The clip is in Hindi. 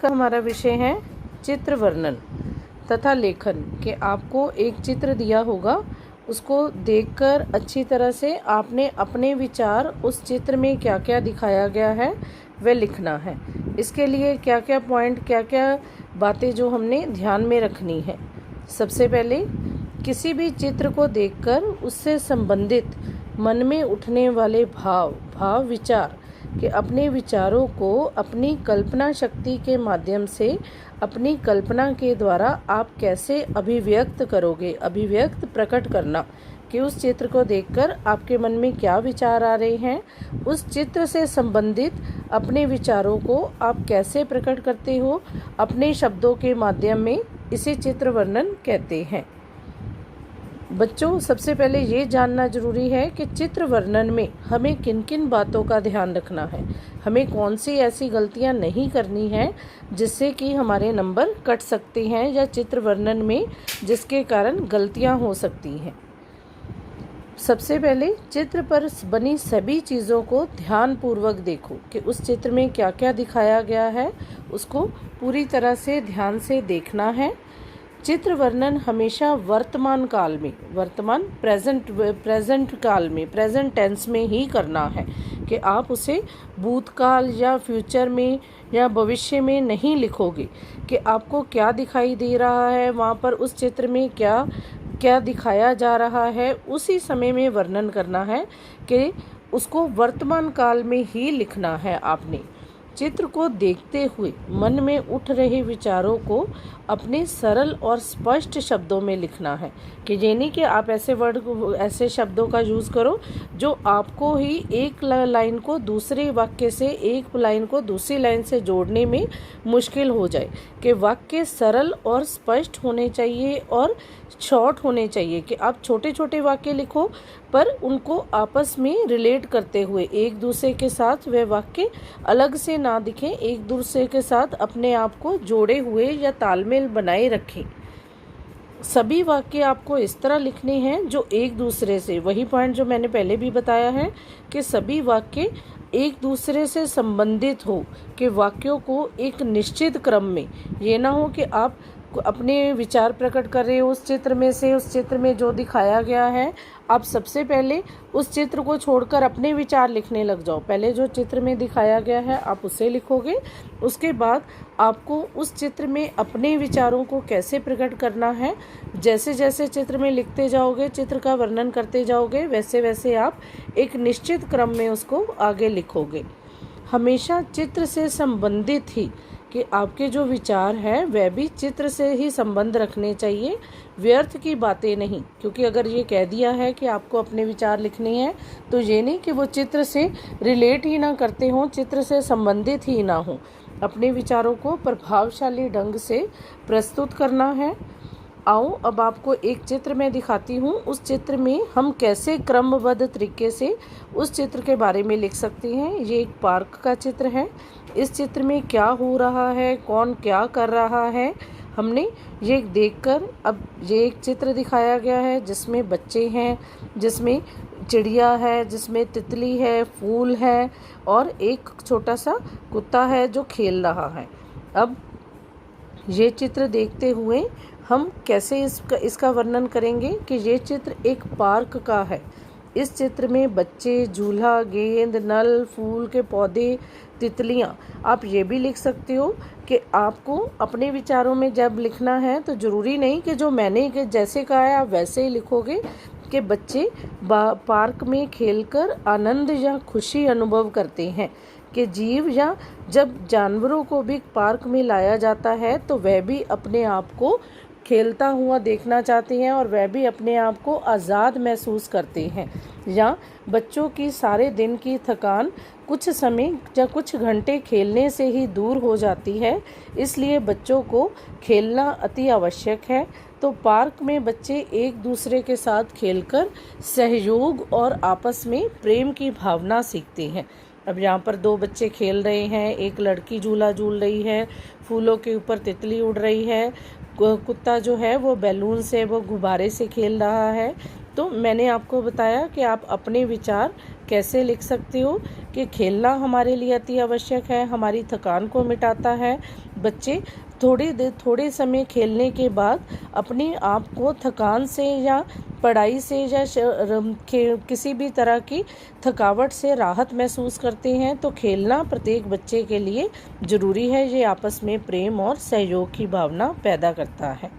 का हमारा विषय है चित्र वर्णन तथा लेखन। कि आपको एक चित्र दिया होगा, उसको देखकर अच्छी तरह से आपने अपने विचार उस चित्र में क्या क्या दिखाया गया है वह लिखना है। इसके लिए क्या क्या पॉइंट, क्या क्या बातें जो हमने ध्यान में रखनी है। सबसे पहले किसी भी चित्र को देखकर उससे संबंधित मन में उठने वाले भाव विचार कि अपने विचारों को अपनी कल्पना शक्ति के माध्यम से, अपनी कल्पना के द्वारा आप कैसे अभिव्यक्त करोगे। अभिव्यक्त प्रकट करना कि उस चित्र को देखकर आपके मन में क्या विचार आ रहे हैं, उस चित्र से संबंधित अपने विचारों को आप कैसे प्रकट करते हो अपने शब्दों के माध्यम में, इसे चित्र वर्णन कहते हैं। बच्चों, सबसे पहले ये जानना जरूरी है कि चित्र वर्णन में हमें किन किन बातों का ध्यान रखना है, हमें कौन सी ऐसी गलतियां नहीं करनी है जिससे कि हमारे नंबर कट सकते हैं, या चित्र वर्णन में जिसके कारण गलतियां हो सकती हैं। सबसे पहले चित्र पर बनी सभी चीज़ों को ध्यानपूर्वक देखो कि उस चित्र में क्या क्या दिखाया गया है, उसको पूरी तरह से ध्यान से देखना है। चित्र वर्णन हमेशा वर्तमान काल में, प्रेजेंट काल में, प्रेजेंट टेंस में ही करना है कि आप उसे भूतकाल या फ्यूचर में या भविष्य में नहीं लिखोगे। कि आपको क्या दिखाई दे रहा है वहाँ पर, उस चित्र में क्या क्या दिखाया जा रहा है, उसी समय में वर्णन करना है कि उसको वर्तमान काल में ही लिखना है। आपने चित्र को देखते हुए मन में उठ रहे विचारों को अपने सरल और स्पष्ट शब्दों में लिखना है। कि ये नहीं कि आप ऐसे शब्दों का यूज़ करो जो आपको ही एक लाइन को दूसरे वाक्य से, एक लाइन को दूसरी लाइन से जोड़ने में मुश्किल हो जाए। कि वाक्य सरल और स्पष्ट होने चाहिए और शॉर्ट होने चाहिए। कि आप छोटे छोटे वाक्य लिखो पर उनको आपस में रिलेट करते हुए, एक दूसरे के साथ वह वाक्य अलग से ना दिखें, एक दूसरे के साथ अपने आप को जोड़े हुए या तालमेल बनाए रखें। सभी वाक्य आपको इस तरह लिखने हैं जो एक दूसरे से, वही पॉइंट जो मैंने पहले भी बताया है कि सभी वाक्य एक दूसरे से संबंधित हो। कि वाक्यों को एक निश्चित क्रम में, ये ना हो कि आप अपने विचार प्रकट कर रहे हो उस चित्र में से, उस चित्र में जो दिखाया गया है, आप सबसे पहले उस चित्र को छोड़कर अपने विचार लिखने लग जाओ। पहले जो चित्र में दिखाया गया है आप उसे लिखोगे, उसके बाद आपको उस चित्र में अपने विचारों को कैसे प्रकट करना है, जैसे जैसे चित्र में लिखते जाओगे, चित्र का वर्णन करते जाओगे, वैसे वैसे आप एक निश्चित क्रम में उसको आगे लिखोगे। हमेशा चित्र से संबंधित ही कि आपके जो विचार हैं वह भी चित्र से ही संबंध रखने चाहिए, व्यर्थ की बातें नहीं। क्योंकि अगर ये कह दिया है कि आपको अपने विचार लिखने हैं तो ये नहीं कि वो चित्र से रिलेट ही ना करते हों, चित्र से संबंधित ही ना हो। अपने विचारों को प्रभावशाली ढंग से प्रस्तुत करना है। आओ अब आपको एक चित्र मैं दिखाती हूँ, उस चित्र में हम कैसे क्रमबद्ध तरीके से उस चित्र के बारे में लिख सकते हैं। ये एक पार्क का चित्र है। इस चित्र में क्या हो रहा है, कौन क्या कर रहा है, हमने ये देखकर, अब ये एक चित्र दिखाया गया है जिसमें बच्चे हैं, जिसमें चिड़िया है, जिसमें तितली है, फूल है और एक छोटा सा कुत्ता है जो खेल रहा है। अब ये चित्र देखते हुए हम कैसे इसका वर्णन करेंगे कि ये चित्र एक पार्क का है। इस चित्र में बच्चे, झूला, गेंद, नल, फूल के पौधे, तितलियाँ। आप ये भी लिख सकते हो कि आपको अपने विचारों में जब लिखना है तो ज़रूरी नहीं कि जो मैंने जैसे कहा है आप वैसे ही लिखोगे। कि बच्चे पार्क में खेलकर आनंद या खुशी अनुभव करते हैं। कि जीव या जब जानवरों को भी पार्क में लाया जाता है तो वह भी अपने आप को खेलता हुआ देखना चाहते हैं और वह भी अपने आप को आज़ाद महसूस करते हैं। या बच्चों की सारे दिन की थकान कुछ समय या कुछ घंटे खेलने से ही दूर हो जाती है, इसलिए बच्चों को खेलना अति आवश्यक है। तो पार्क में बच्चे एक दूसरे के साथ खेलकर सहयोग और आपस में प्रेम की भावना सीखते हैं। अब यहाँ पर दो बच्चे खेल रहे हैं, एक लड़की झूला झूल रही है, फूलों के ऊपर तितली उड़ रही है, कुत्ता जो है वो बैलून से, वो गुब्बारे से खेल रहा है। तो मैंने आपको बताया कि आप अपने विचार कैसे लिख सकते हो कि खेलना हमारे लिए अति आवश्यक है, हमारी थकान को मिटाता है। बच्चे थोड़े समय खेलने के बाद अपने आप को थकान से या पढ़ाई से या किसी भी तरह की थकावट से राहत महसूस करते हैं। तो खेलना प्रत्येक बच्चे के लिए ज़रूरी है। ये आपस में प्रेम और सहयोग की भावना पैदा करता है।